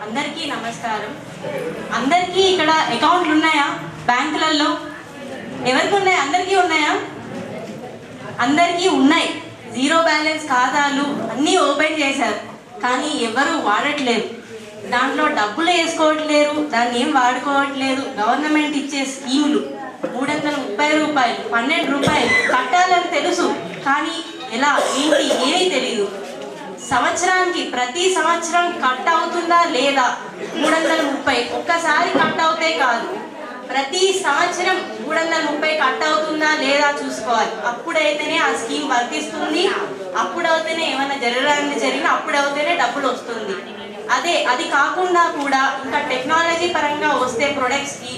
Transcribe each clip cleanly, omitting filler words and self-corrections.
అందరికీ నమస్కారం. అందరికీ ఇక్కడ అకౌంట్లు ఉన్నాయా? బ్యాంకులలో ఎవరికి ఉన్నాయి? అందరికీ ఉన్నాయా? అందరికీ ఉన్నాయి. జీరో బ్యాలెన్స్ ఖాతాలు అన్నీ ఓపెన్ చేశారు, కానీ ఎవరు వాడట్లేదు. దాంట్లో డబ్బులు వేసుకోవట్లేరు, దాన్ని ఏం వాడుకోవట్లేదు. గవర్నమెంట్ ఇచ్చే స్కీములు 330 రూపాయలు, 12 రూపాయలు కట్టాలని తెలుసు, కానీ ఎలా ఏంటి ఏమీ తెలియదు. సంవత్సరానికి ప్రతి సంవత్సరం కట్ అవుతుందా లేదా? 330 ఒక్కసారి కట్ అవుతే కాదు, ప్రతి సంవత్సరం 330 కట్ అవుతుందా లేదా చూసుకోవాలి. అప్పుడైతేనే ఆ స్కీమ్ వర్తిస్తుంది, అప్పుడైతేనే ఏమైనా జరిగినా అప్పుడైతేనే డబ్బులు వస్తుంది. అది కాకుండా కూడా ఇంకా టెక్నాలజీ పరంగా వస్తే ప్రొడక్ట్స్కి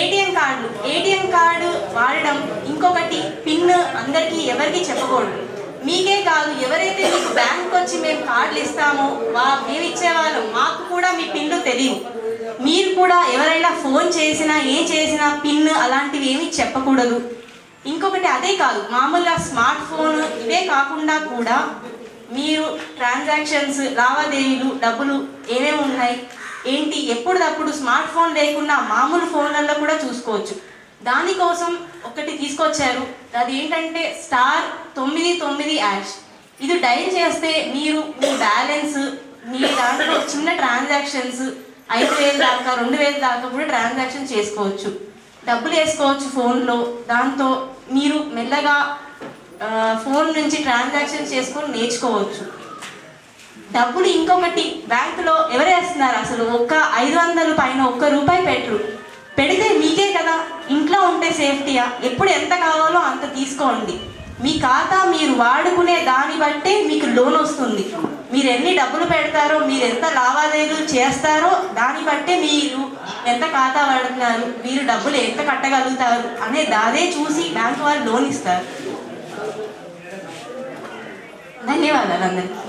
ఏటీఎం కార్డు వాడడం, ఇంకొకటి పిన్ అందరికీ ఎవరికి చెప్పకూడదు. మీకే కాదు, ఎవరైతే మీకు బ్యాంక్ వచ్చి మేము కార్డులు ఇస్తామో మేము ఇచ్చేవాళ్ళం, మాకు కూడా మీ పిన్లు తెలియదు. మీరు కూడా ఎవరైనా ఫోన్ చేసినా చేసినా పిన్ అలాంటివి ఏమీ చెప్పకూడదు. ఇంకొకటి అదే కాదు, మామూలుగా స్మార్ట్ ఫోన్ ఇవే కాకుండా కూడా మీరు ట్రాన్సాక్షన్స్ లావాదేవీలు డబ్బులు ఏమేమి ఉన్నాయి ఏంటి ఎప్పుడప్పుడు స్మార్ట్ ఫోన్ లేకుండా మామూలు ఫోన్లలో కూడా చూసుకోవచ్చు. దానికోసం ఒకటి తీసుకొచ్చారు, అది ఏంటంటే *99#. ఇది డైల్ చేస్తే మీరు మీ బ్యాలెన్స్, మీ దాంట్లో చిన్న ట్రాన్సాక్షన్స్ 5,000 దాకా 2,000 దాకా కూడా ట్రాన్సాక్షన్ చేసుకోవచ్చు, డబ్బులు వేసుకోవచ్చు ఫోన్లో. దాంతో మీరు మెల్లగా ఫోన్ నుంచి ట్రాన్సాక్షన్ చేసుకొని నేర్చుకోవచ్చు. డబ్బులు ఇంకొకటి, బ్యాంకులో ఎవరేస్తున్నారు అసలు? 500 పైన ₹1 పెడితే మీకే కదా, ఇంట్లో ఉంటే సేఫ్టీయా? ఎప్పుడు ఎంత కావాలో అంత తీసుకోండి. మీ ఖాతా మీరు వాడుకునే దాన్ని బట్టే మీకు లోన్ వస్తుంది. మీరు ఎన్ని డబ్బులు పెడతారో, మీరు ఎంత లావాదేవీలు చేస్తారో దాన్ని బట్టే మీరు ఎంత ఖాతా వాడుతున్నారు, మీరు డబ్బులు ఎంత కట్టగలుగుతారు అనే దాదే చూసి బ్యాంకు వాళ్ళు లోన్ ఇస్తారు. ధన్యవాదాలు అందరికీ.